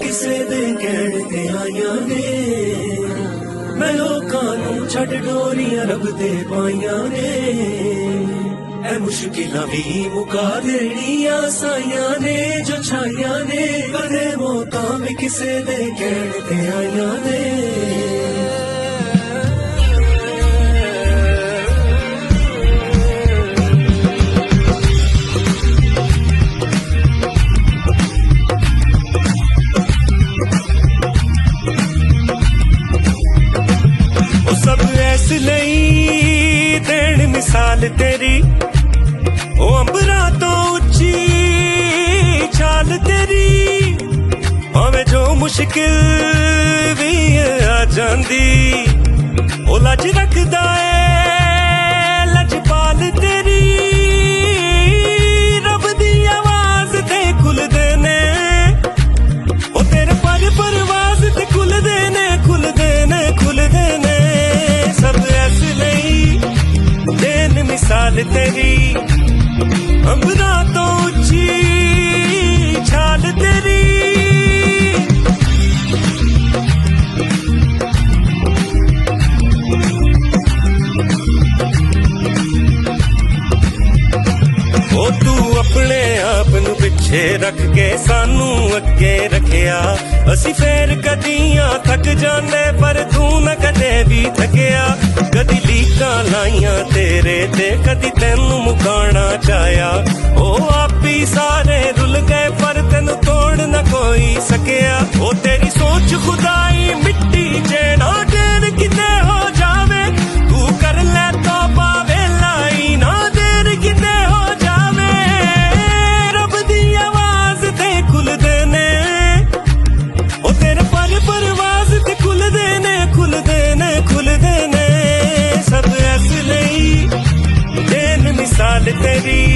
ਕਿਸੇ ਦੇ ਕਹਿਣ ਤੇ ਆਈਆਂ ਨੇ, ਮੈਂ ਲੋਕਾਂ ਨੂੰ ਛੱਡ ਡੋਰੀਆਂ ਰੱਬ ਦੇ ਪਾਈਆਂ ਨੇ। ਐ ਮੁਸ਼ਕਿਲਾਂ ਵੀ ਮੁਕਾ ਦੇਣੀਆਂ ਸਾਈਆਂ ਨੇ ਜੋ ਛਾਈਆਂ ਨੇ, ਕਦੇ ਮੌਤਾਂ ਵੀ ਕਿਸੇ ਦੇ ਕਹਿਣ ਤੇ ਆਈਆਂ ਨੇ। ਲਈ ਦੇਣ ਮਿਸਾਲ ਤੇਰੀ, ਉਹ ਅੰਬਰਾਂ ਤੋਂ ਉੱਚੀ ਛਾਲ ਤੇਰੀ, ਭਾਵੇਂ ਜੋ ਮੁਸ਼ਕਿਲ ਵੀ ਆ ਜਾਂਦੀ, ਉਹ ਲੱਜ ਰੱਖਦਾ ਏ ਲਜਪਾਲ ਤੇਰੀ। ਰੱਬ ਦੀ ਆਵਾਜ਼ ਤੇ ਖੁੱਲਦੇ ਨੇ ਉਹ ਤੇਰੇ ਪਰ ਪਰਵਾਜ਼ ਤੇ ਖੁੱਲਦੇ ਨੇ ਖੁੱਲਦੇ ਨੇ ਖੁੱਲਦੇ ਨੇ। ਮਿਸਾਲ ਤੇਰੀ, ਅੰਬਰਾਂ ਤੋਂ ਉੱਚੀ ਛਾਲ ਤੇਰੀ। ਉਹ ਤੂੰ ਆਪਣੇ ਆਪ ਨੂੰ ਪਿੱਛੇ ਰੱਖ ਕੇ ਸਾਨੂੰ ਅੱਗੇ ਰੱਖਿਆ, ਅਸੀਂ ਫੇਰ ਕਦੀਆਂ ਥੱਕ ਜਾਂਦੇ ਪਰ ਤੂੰ ਨਾ ਕਦੇ ਵੀ ਥੱਕਿਆ। ਕਦੀ ਲੀਕਾਂ ਲਾਈਆਂ ਤੇਰੇ ਤੇ ਕਦੀ ਤੈਨੂੰ ਮੁਕਾਉਣਾ ਚਾਹਿਆ, ਉਹ ਆਪੀ ਸਾਰੇ ਰੁੱਲ ਗਏ ਪਰ ਤੈਨੂੰ ਤੋੜ ਨਾ ਕੋਈ ਸਕਿਆ। ਉਹ ਤੇਰੀ ਸੋਚ ਖੁਦਾਈ ਮਿੱਟੀ ਚ ਨਾ ਢੇਰ ਕਿਤੇ ਹੋ ਜਾਵੇ, ਤੂੰ ਕਰ ਲੈ ਤੋਬਾ ਵੇਲਾਈ ਨਾ ਦੇਰ ਕਿਤੇ ਹੋ ਜਾਵੇ। ਰੱਬ ਦੀ ਆਵਾਜ਼ ਤੇ ਖੁੱਲਦੇ ਨੇ ਉਹ ਤੇਰੇ ਪਰ ਪਰਵਾਜ਼ ਤੇ ਖੁੱਲਦੇ ਨੇ ਖੁੱਲਦੇ ਨੇ ਖੁੱਲਦੇ ਨੇ। ਸਭ ਇਸ ਲਈ ਦੇਣ ਮਿਸਾਲ ਤੇਰੀ,